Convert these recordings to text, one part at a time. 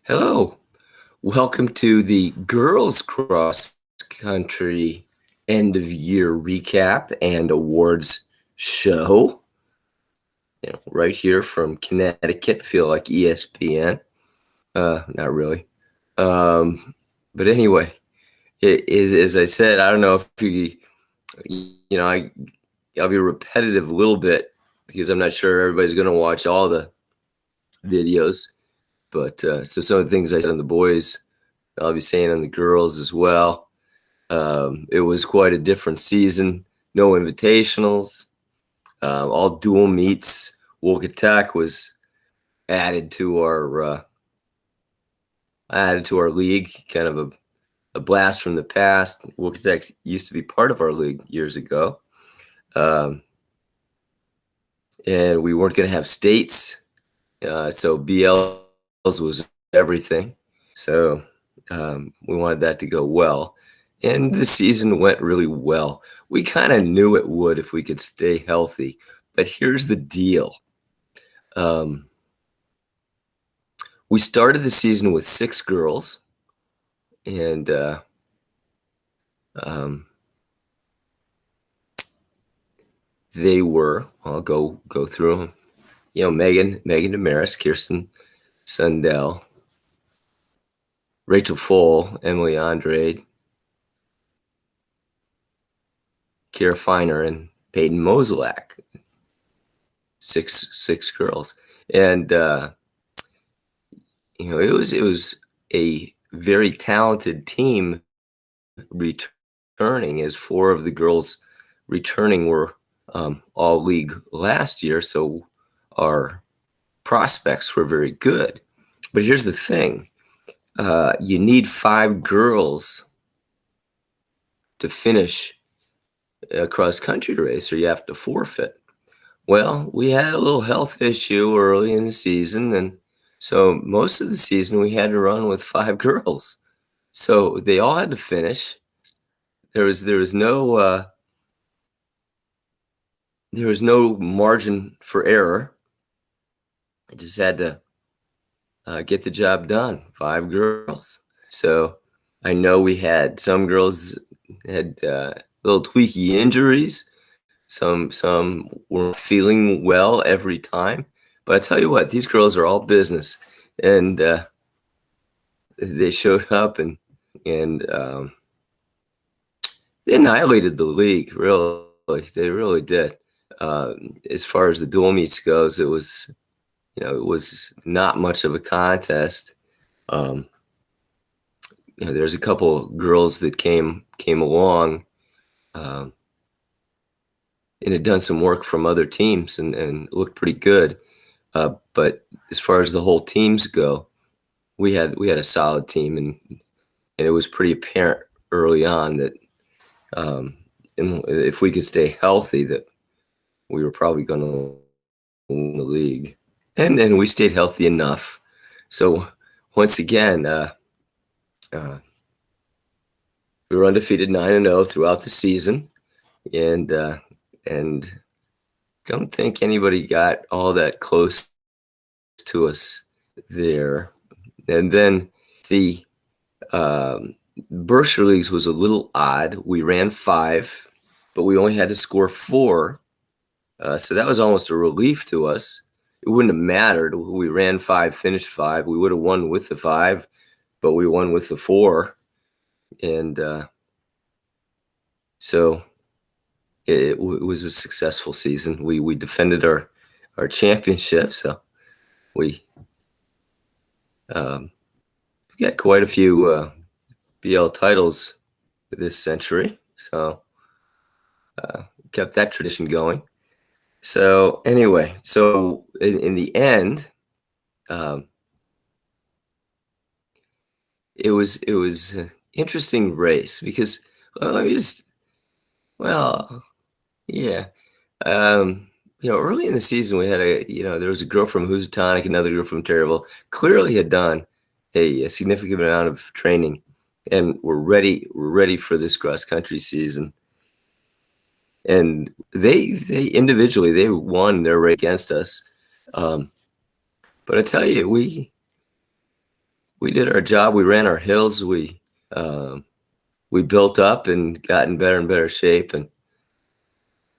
Hello, welcome to the girls cross country end of year recap and awards show. Right here from Connecticut. I feel like ESPN. Not really. But anyway, it is, as I said, I don't know if I'll be repetitive a little bit because I'm not sure everybody's going to watch all the videos. But so some of the things I said on the boys, I'll be saying on the girls as well. It was quite a different season. No invitationals, all dual meets. Woke Attack was added to our league. Kind of a blast from the past. Woke Attack used to be part of our league years ago, and we weren't going to have states, so BLs was everything. So we wanted that to go well. And the season went really well. We kind of knew it would if we could stay healthy. But here's the deal. We started the season with 6 girls. And they were, I'll go through them. Megan Damaris, Kirsten Sundell, Rachel Foll, Emily Andrade, Kira Feiner, and Peyton Moselak. Six girls. And it was a very talented team returning, as 4 of the girls returning were all league last year, so our prospects were very good. But here's the thing. You need 5 girls to finish a cross-country race, or you have to forfeit. Well, we had a little health issue early in the season, and so most of the season we had to run with 5 girls. So they all had to finish. There was no margin for error. I just had to get the job done. 5 girls. So I know we had some girls had little tweaky injuries. Some weren't feeling well every time. But I tell you what, these girls are all business, and they showed up and they annihilated the league. Really, they really did. As far as the dual meets goes, it was not much of a contest. There's a couple girls that came along and had done some work from other teams and looked pretty good. But as far as the whole teams go, we had a solid team, and it was pretty apparent early on that if we could stay healthy, that we were probably going to win the league. And we stayed healthy enough. So once again, we were undefeated 9-0 throughout the season, and don't think anybody got all that close to us there. And then the Berkshire Leagues was a little odd. We ran 5, but we only had to score 4. So that was almost a relief to us. It wouldn't have mattered. We ran 5, finished 5. We would have won with the 5, but we won with the 4. And so it was a successful season. We defended our championship, so we got quite a few BL titles this century. So kept that tradition going. So anyway, so in the end, it was an interesting race because early in the season we had there was a girl from Housatonic, another girl from Terrible, clearly had done a significant amount of training, and we're ready for this cross country season. And they individually, they won their race against us. But I tell you, we we did our job. We ran our hills. We built up and got in better and better shape. And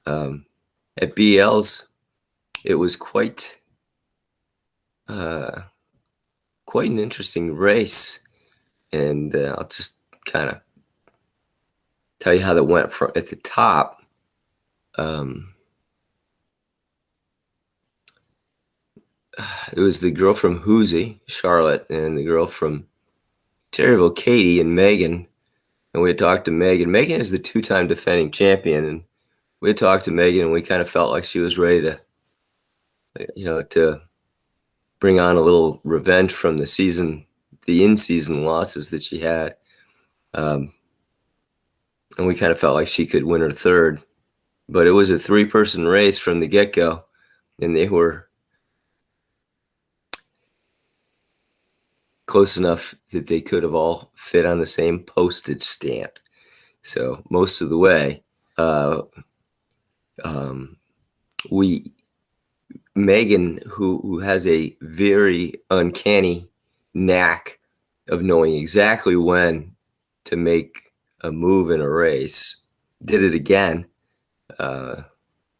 at BL's, it was quite an interesting race. And I'll just kind of tell you how that went from at the top. It was the girl from Hoosie, Charlotte, and the girl from Terryville, Katie, and Megan. And we had talked to Megan. Megan is the 2-time defending champion. And we had talked to Megan, and we kind of felt like she was ready to bring on a little revenge from the in-season losses that she had. And we kind of felt like she could win her third. But it was a 3-person race from the get-go, and they were close enough that they could have all fit on the same postage stamp. So most of the way, Megan, who has a very uncanny knack of knowing exactly when to make a move in a race, did it again.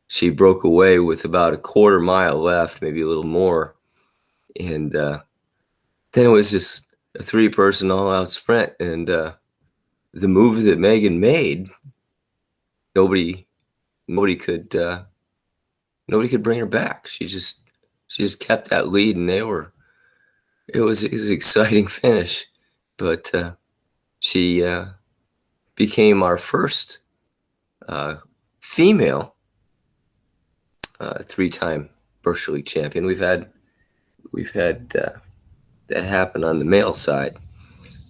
She broke away with about a quarter mile left, maybe a little more. And then it was just a 3-person all-out sprint. And the move that Megan made, nobody could bring her back. She just kept that lead, and it was an exciting finish. But she became our first female 3-time Berkshire League champion. We've had that happen on the male side,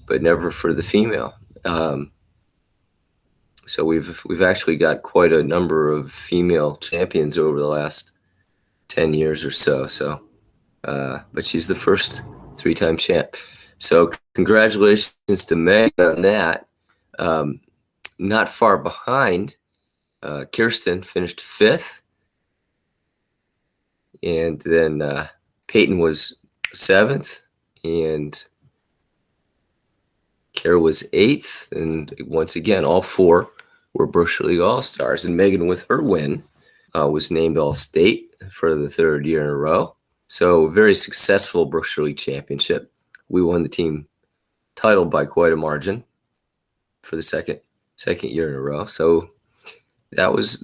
but never for the female. So we've actually got quite a number of female champions over the last 10 years or so. So, but she's the first 3-time champ. So congratulations to Meg on that. Not far behind, Kirsten finished 5th. And then Peyton was 7th, and Kara was 8th. And once again, all 4 were Berkshire League All-Stars. And Megan, with her win, was named All-State for the 3rd year in a row. So very successful Berkshire League championship. We won the team title by quite a margin for the second year in a row. So that was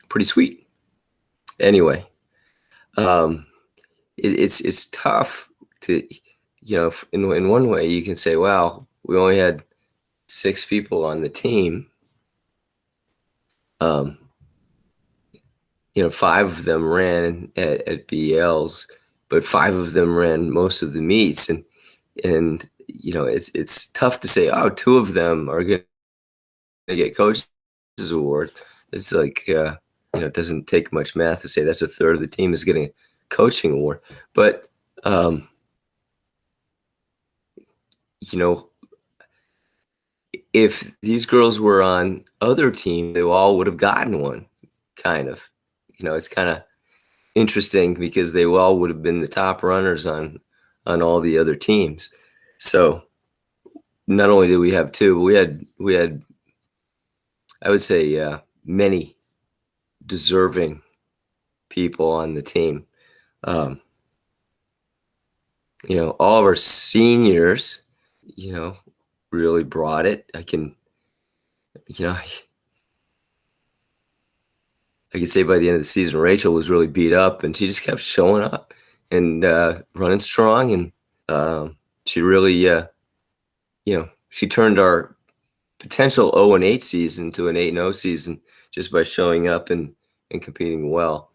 pretty sweet. Anyway, it's tough to, in one way you can say, wow, we only had 6 people on the team. 5 of them ran at BLs, but 5 of them ran most of the meets, and it's tough to say, oh, 2 of them are going to get coach's award. It's like it doesn't take much math to say that's a third of the team is getting a coaching award. But if these girls were on other teams, they all would have gotten one. Kind of, it's kind of interesting because they all would have been the top runners on all the other teams. So not only did we have 2, but we had I would say many deserving people on the team. All of our seniors, really brought it. I can say by the end of the season, Rachel was really beat up, and she just kept showing up and running strong. And she really, she turned our potential 0-8 season to an 8-0 season just by showing up and competing well.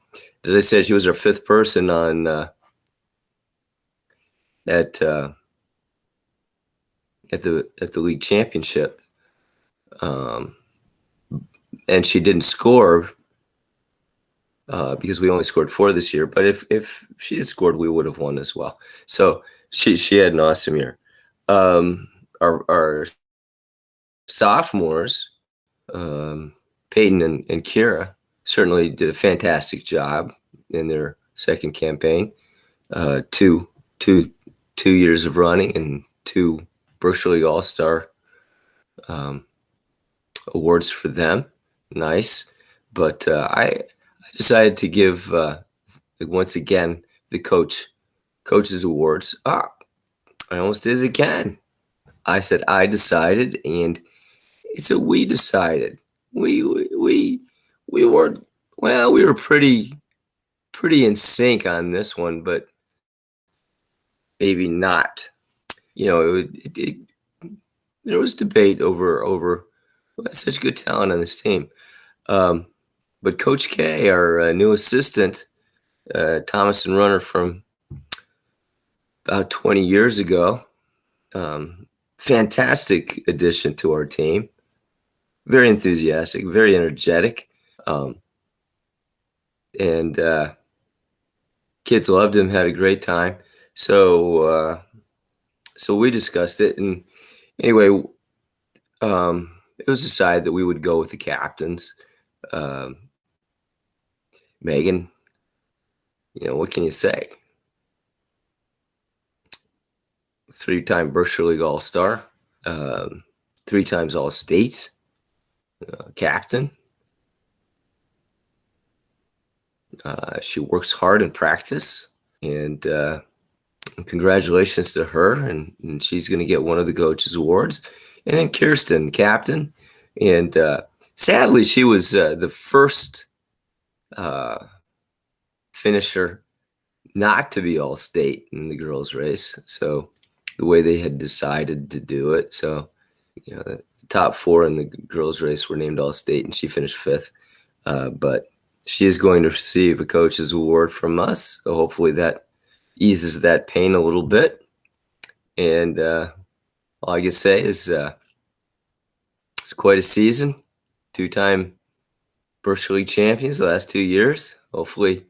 As I said, she was our 5th person on at the league championship, and she didn't score because we only scored 4 this year. But if she had scored, we would have won as well. So she had an awesome year. Our sophomores, Peyton and Kira, certainly did a fantastic job in their second campaign. Two 2 years of running and 2 Berkshire League All-Star awards for them. Nice. But I decided to give, once again, the coaches awards. I almost did it again. I said I decided, and it's a we decided. We were, well, we were pretty in sync on this one, but maybe not. There was debate over such good talent on this team. But Coach K, our new assistant, Thomas and runner from about 20 years ago, fantastic addition to our team. Very enthusiastic, very energetic. And kids loved him, had a great time. So we discussed it. And anyway, it was decided that we would go with the captains. Megan, what can you say? 3-time Berkshire League All-Star, 3 times All-State, captain. She works hard in practice, and congratulations to her. And she's going to get one of the coaches' awards. And then Kirsten, captain. And sadly, she was the first finisher not to be All-State in the girls' race. So the way they had decided to do it. So, the top 4 in the girls' race were named All-State, and she finished 5th. But she is going to receive a coach's award from us. So hopefully that eases that pain a little bit. And all I can say is it's quite a season. 2-time Berkshire League champions the last 2 years. Hopefully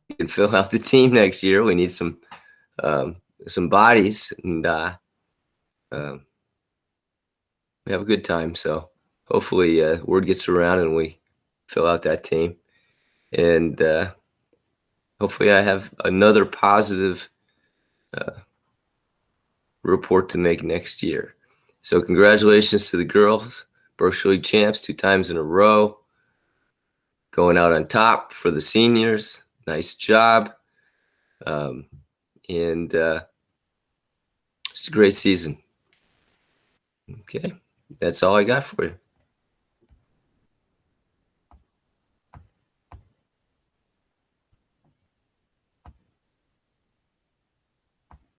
we can fill out the team next year. We need some bodies, and we have a good time. So hopefully word gets around and we fill out that team. And hopefully I have another positive report to make next year. So congratulations to the girls, Berkshire League champs 2 times in a row, going out on top for the seniors. Nice job. And it's a great season. Okay, that's all I got for you.